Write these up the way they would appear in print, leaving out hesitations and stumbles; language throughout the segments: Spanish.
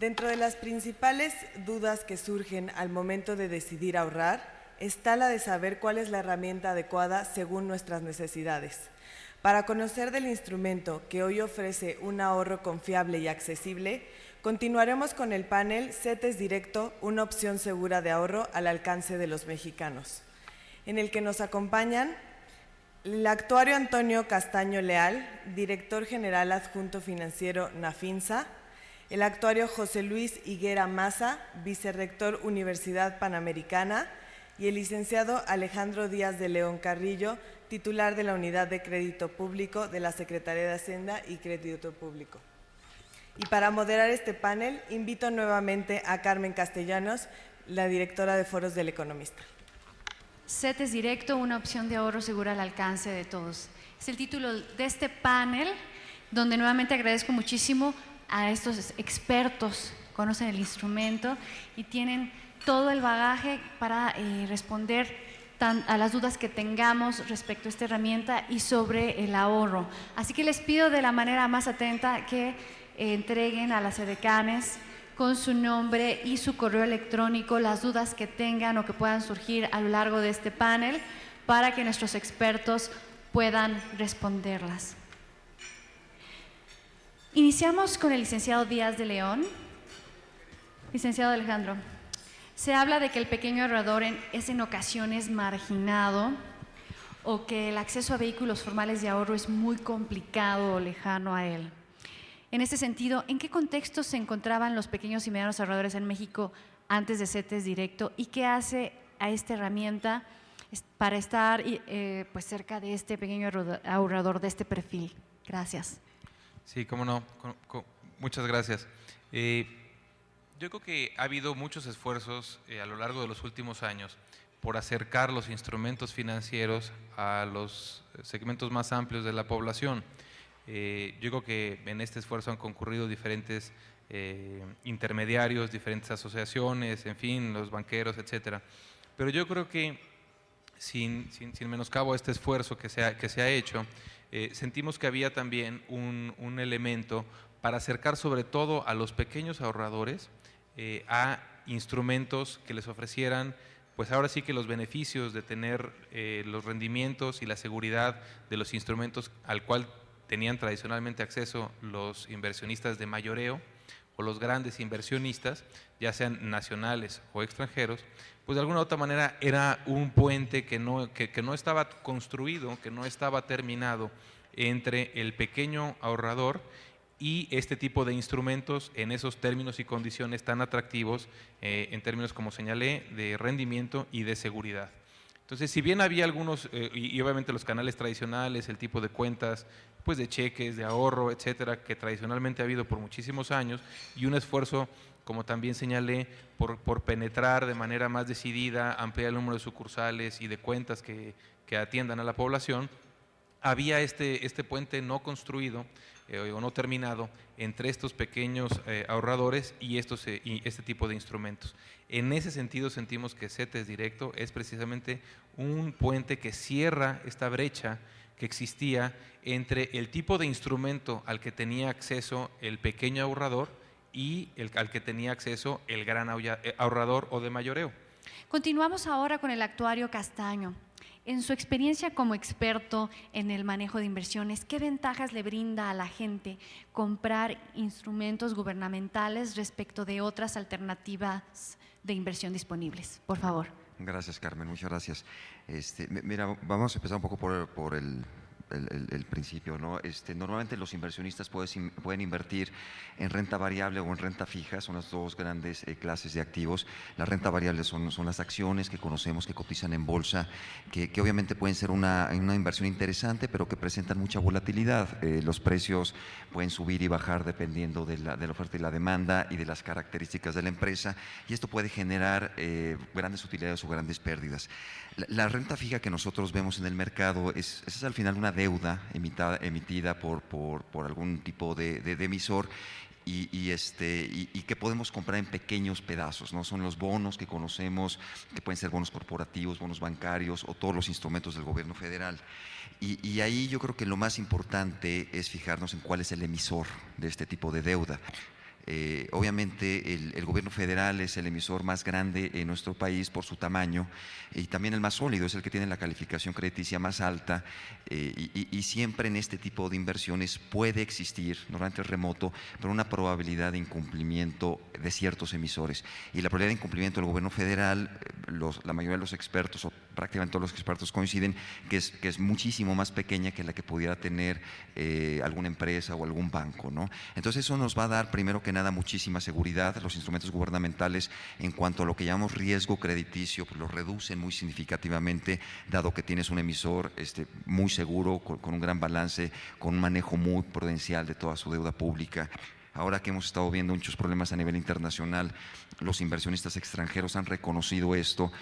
Dentro de las principales dudas que surgen al momento de decidir ahorrar, está la de saber cuál es la herramienta adecuada según nuestras necesidades. Para conocer del instrumento que hoy ofrece un ahorro confiable y accesible, continuaremos con el panel CETES Directo, una opción segura de ahorro al alcance de los mexicanos, en el que nos acompañan el actuario Antonio Castaño Leal, director general adjunto financiero Nafinsa, el actuario José Luis Higuera Maza, vicerrector Universidad Panamericana, y el licenciado Alejandro Díaz de León Carrillo, titular de la Unidad de Crédito Público de la Secretaría de Hacienda y Crédito Público. Y para moderar este panel, invito nuevamente a Carmen Castellanos, la directora de Foros del Economista. CETES Directo, una opción de ahorro segura al alcance de todos. Es el título de este panel, donde nuevamente agradezco muchísimo a estos expertos, conocen el instrumento y tienen todo el bagaje para responder a las dudas que tengamos respecto a esta herramienta y sobre el ahorro. Así que les pido de la manera más atenta que entreguen a las edecanes con su nombre y su correo electrónico las dudas que tengan o que puedan surgir a lo largo de este panel para que nuestros expertos puedan responderlas. Iniciamos con el licenciado Díaz de León. Licenciado Alejandro, se habla de que el pequeño ahorrador es en ocasiones marginado o que el acceso a vehículos formales de ahorro es muy complicado o lejano a él. En este sentido, ¿en qué contexto se encontraban los pequeños y medianos ahorradores en México antes de CETES Directo y qué hace a esta herramienta para estar pues cerca de este pequeño ahorrador de este perfil? Gracias. Sí, cómo no. Muchas gracias. Yo creo que ha habido muchos esfuerzos a lo largo de los últimos años por acercar los instrumentos financieros a los segmentos más amplios de la población. Yo creo que en este esfuerzo han concurrido diferentes intermediarios, diferentes asociaciones, en fin, los banqueros, etcétera. Pero yo creo que sin menoscabo a este esfuerzo que se ha hecho, sentimos que había también un elemento para acercar sobre todo a los pequeños ahorradores a instrumentos que les ofrecieran, pues ahora sí que los beneficios de tener los rendimientos y la seguridad de los instrumentos al cual tenían tradicionalmente acceso los inversionistas de mayoreo o los grandes inversionistas, ya sean nacionales o extranjeros, pues de alguna u otra manera era un puente que no estaba construido, que no estaba terminado entre el pequeño ahorrador y este tipo de instrumentos en esos términos y condiciones tan atractivos, en términos, como señalé, de rendimiento y de seguridad. Entonces, si bien había algunos, y obviamente los canales tradicionales, el tipo de cuentas, pues de cheques, de ahorro, etcétera, que tradicionalmente ha habido por muchísimos años, y un esfuerzo, como también señalé, por penetrar de manera más decidida, ampliar el número de sucursales y de cuentas que atiendan a la población, había este puente no construido o no terminado entre estos pequeños ahorradores y este tipo de instrumentos. En ese sentido sentimos que CETES Directo es precisamente un puente que cierra esta brecha que existía entre el tipo de instrumento al que tenía acceso el pequeño ahorrador y al que tenía acceso el gran ahorrador o de mayoreo. Continuamos ahora con el actuario Castaño. En su experiencia como experto en el manejo de inversiones, ¿qué ventajas le brinda a la gente comprar instrumentos gubernamentales respecto de otras alternativas de inversión disponibles? Por favor. Gracias, Carmen, muchas gracias. Mira, vamos a empezar un poco por el principio, ¿no? Normalmente los inversionistas pueden invertir en renta variable o en renta fija, son las dos grandes clases de activos. La renta variable son las acciones que conocemos, que cotizan en bolsa, que obviamente pueden ser una inversión interesante, pero que presentan mucha volatilidad. Los precios pueden subir y bajar dependiendo de la oferta y la demanda y de las características de la empresa, y esto puede generar grandes utilidades o grandes pérdidas. La renta fija que nosotros vemos en el mercado es al final una deuda emitida por algún tipo de emisor y que podemos comprar en pequeños pedazos, ¿no? Son los bonos que conocemos, que pueden ser bonos corporativos, bonos bancarios o todos los instrumentos del gobierno federal. Y ahí yo creo que lo más importante es fijarnos en cuál es el emisor de este tipo de deuda. obviamente el gobierno federal es el emisor más grande en nuestro país por su tamaño y también el más sólido, es el que tiene la calificación crediticia más alta y siempre en este tipo de inversiones puede existir, normalmente es remoto, pero una probabilidad de incumplimiento de ciertos emisores. Y la probabilidad de incumplimiento del gobierno federal, la mayoría de los expertos o prácticamente todos los expertos coinciden que es muchísimo más pequeña que la que pudiera tener alguna empresa o algún banco, ¿no? Entonces eso nos va a dar primero que nada muchísima seguridad. Los instrumentos gubernamentales en cuanto a lo que llamamos riesgo crediticio pues lo reducen muy significativamente, dado que tienes un emisor muy seguro, con un gran balance, con un manejo muy prudencial de toda su deuda pública. Ahora que hemos estado viendo muchos problemas a nivel internacional, los inversionistas extranjeros han reconocido esto,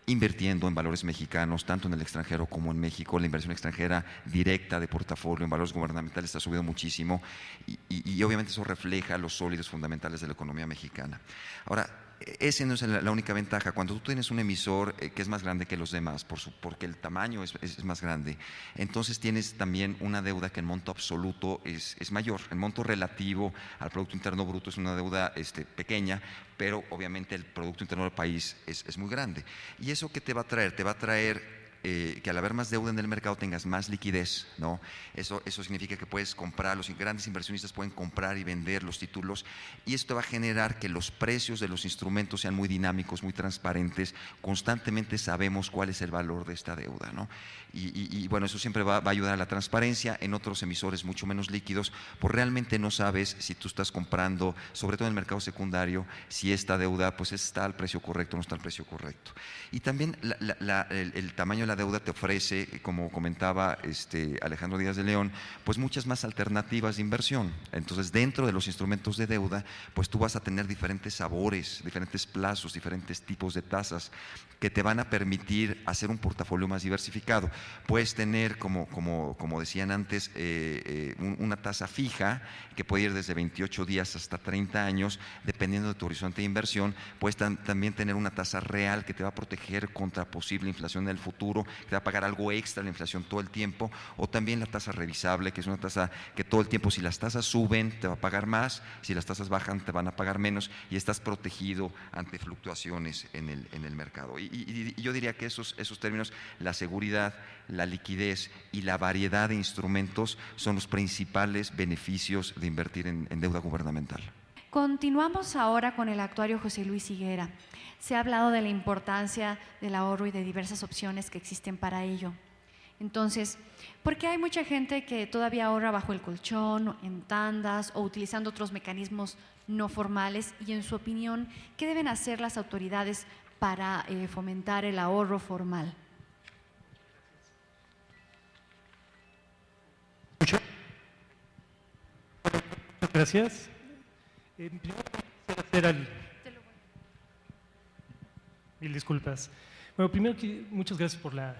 invirtiendo en valores mexicanos, tanto en el extranjero como en México. La inversión extranjera directa de portafolio en valores gubernamentales ha subido muchísimo y obviamente eso refleja los sólidos fundamentales de la economía mexicana. Ahora, esa no es la única ventaja. Cuando tú tienes un emisor que es más grande que los demás, porque el tamaño es más grande, entonces tienes también una deuda que en monto absoluto es mayor. El monto relativo al Producto Interno Bruto es una deuda pequeña, pero obviamente el Producto Interno del país es muy grande. ¿Y eso qué te va a traer? Te va a traer que al haber más deuda en el mercado tengas más liquidez, ¿no? Eso significa que puedes comprar, los grandes inversionistas pueden comprar y vender los títulos y esto va a generar que los precios de los instrumentos sean muy dinámicos, muy transparentes, constantemente sabemos cuál es el valor de esta deuda, ¿no? Y bueno, eso siempre va a ayudar a la transparencia. En otros emisores mucho menos líquidos, pues realmente no sabes si tú estás comprando, sobre todo en el mercado secundario, si esta deuda pues está al precio correcto o no está al precio correcto. Y también el tamaño de la deuda te ofrece, como comentaba Alejandro Díaz de León, pues muchas más alternativas de inversión. Entonces, dentro de los instrumentos de deuda, pues tú vas a tener diferentes sabores, diferentes plazos, diferentes tipos de tasas que te van a permitir hacer un portafolio más diversificado. Puedes tener, como decían antes, una tasa fija que puede ir desde 28 días hasta 30 años, dependiendo de tu horizonte de inversión. Puedes también tener una tasa real que te va a proteger contra posible inflación en el futuro, que te va a pagar algo extra la inflación todo el tiempo, o también la tasa revisable, que es una tasa que todo el tiempo, si las tasas suben, te va a pagar más, si las tasas bajan, te van a pagar menos y estás protegido ante fluctuaciones en el mercado. Y yo diría que esos términos, la seguridad, la liquidez y la variedad de instrumentos son los principales beneficios de invertir en deuda gubernamental. Continuamos ahora con el actuario José Luis Higuera. Se ha hablado de la importancia del ahorro y de diversas opciones que existen para ello. Entonces, ¿por qué hay mucha gente que todavía ahorra bajo el colchón, en tandas o utilizando otros mecanismos no formales? Y en su opinión, ¿qué deben hacer las autoridades para fomentar el ahorro formal? Muchas gracias. Primero quisiera hacer mil disculpas. Bueno, primero muchas gracias por la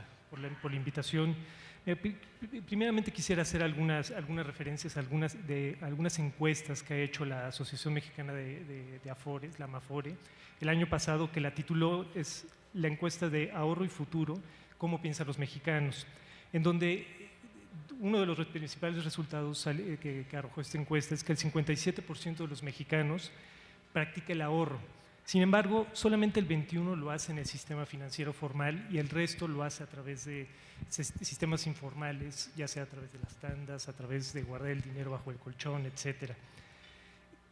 invitación. Primeramente quisiera hacer algunas referencias a algunas encuestas que ha hecho la Asociación Mexicana de Afores, la AMAFORE, el año pasado, que la tituló es la encuesta de ahorro y futuro, cómo piensan los mexicanos, en donde uno de los principales resultados que arrojó esta encuesta es que el 57% de los mexicanos practica el ahorro. Sin embargo, solamente el 21% lo hace en el sistema financiero formal y el resto lo hace a través de sistemas informales, ya sea a través de las tandas, a través de guardar el dinero bajo el colchón, etc.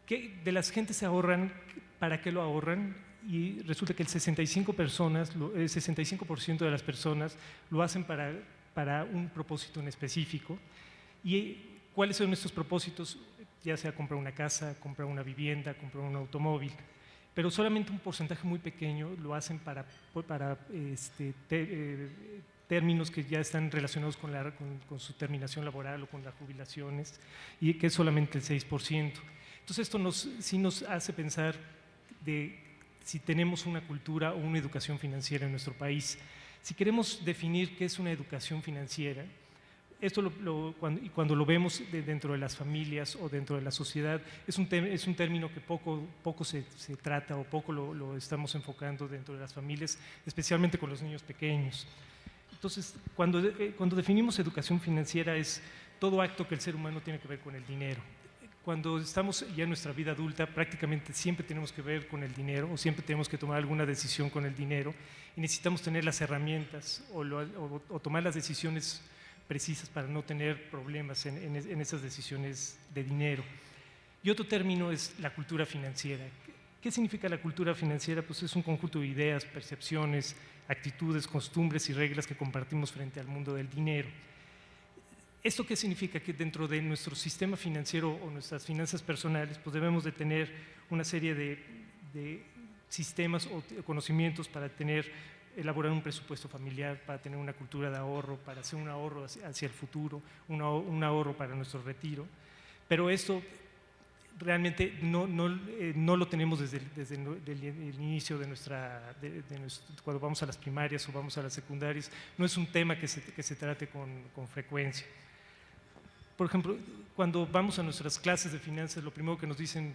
De las gentes se ahorran, ¿para qué lo ahorran? Y resulta que el 65% de las personas lo hacen para un propósito en específico. ¿Y cuáles son estos propósitos? Ya sea comprar una casa, comprar una vivienda, comprar un automóvil. Pero solamente un porcentaje muy pequeño lo hacen para términos que ya están relacionados con su terminación laboral o con las jubilaciones, y que es solamente el 6%. Entonces esto sí nos hace pensar de si tenemos una cultura o una educación financiera en nuestro país. Si queremos definir qué es una educación financiera, esto cuando lo vemos dentro de las familias o dentro de la sociedad, es un término que poco se trata o poco lo estamos enfocando dentro de las familias, especialmente con los niños pequeños. Entonces, cuando definimos educación financiera es todo acto que el ser humano tiene que ver con el dinero. cuando estamos ya en nuestra vida adulta, prácticamente siempre tenemos que ver con el dinero o siempre tenemos que tomar alguna decisión con el dinero y necesitamos tener las herramientas o tomar las decisiones precisas para no tener problemas en esas decisiones de dinero. Y otro término es la cultura financiera. ¿Qué significa la cultura financiera? Pues es un conjunto de ideas, percepciones, actitudes, costumbres y reglas que compartimos frente al mundo del dinero. ¿Esto qué significa? Que dentro de nuestro sistema financiero o nuestras finanzas personales, pues debemos de tener una serie de sistemas o conocimientos para elaborar un presupuesto familiar, para tener una cultura de ahorro, para hacer un ahorro hacia el futuro, un ahorro para nuestro retiro. Pero esto realmente no lo tenemos desde el inicio cuando vamos a las primarias o vamos a las secundarias. No es un tema que se trate con frecuencia. Por ejemplo, cuando vamos a nuestras clases de finanzas, lo primero que nos dicen,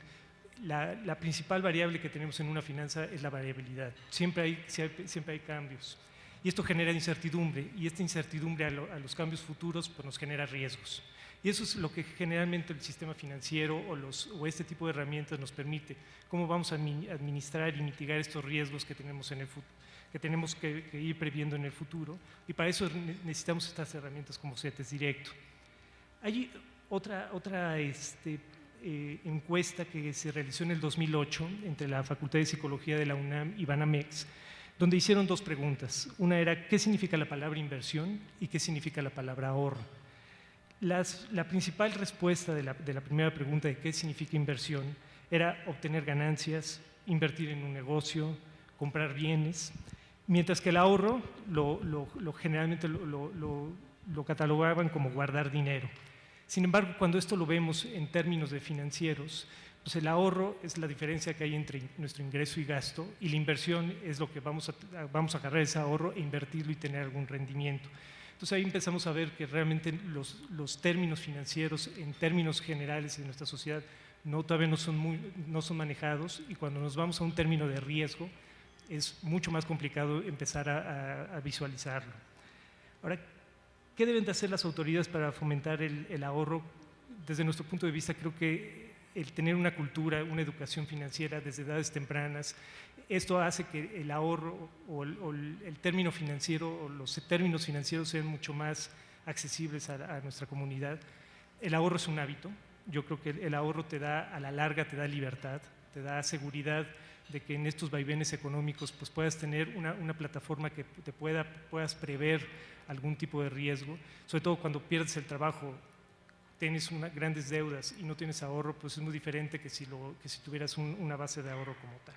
la principal variable que tenemos en una finanza es la variabilidad. Siempre hay cambios. Y esto genera incertidumbre, y esta incertidumbre a los cambios futuros pues nos genera riesgos. Y eso es lo que generalmente el sistema financiero o este tipo de herramientas nos permite, cómo vamos a administrar y mitigar estos riesgos que tenemos que tenemos que ir previendo en el futuro, y para eso necesitamos estas herramientas como CETES Directo. Hay otra encuesta que se realizó en el 2008 entre la Facultad de Psicología de la UNAM y Banamex, donde hicieron dos preguntas. Una era, ¿qué significa la palabra inversión? Y ¿qué significa la palabra ahorro? La principal respuesta de la primera pregunta de qué significa inversión era obtener ganancias, invertir en un negocio, comprar bienes, mientras que el ahorro generalmente lo catalogaban como guardar dinero. Sin embargo, cuando esto lo vemos en términos de financieros, pues el ahorro es la diferencia que hay entre nuestro ingreso y gasto, y la inversión es lo que vamos a agarrar ese ahorro e invertirlo y tener algún rendimiento. Entonces ahí empezamos a ver que realmente los términos financieros en términos generales en nuestra sociedad todavía no son manejados, y cuando nos vamos a un término de riesgo es mucho más complicado empezar a visualizarlo. Ahora, ¿qué deben de hacer las autoridades para fomentar el ahorro? Desde nuestro punto de vista, creo que el tener una cultura, una educación financiera desde edades tempranas, esto hace que el ahorro o el término financiero o los términos financieros sean mucho más accesibles a nuestra comunidad. El ahorro es un hábito. Yo creo que el ahorro a la larga te da libertad, te da seguridad de que en estos vaivenes económicos pues puedas tener una plataforma que puedas prever algún tipo de riesgo, sobre todo cuando pierdes el trabajo, tienes grandes deudas y no tienes ahorro, pues es muy diferente que si tuvieras una base de ahorro como tal.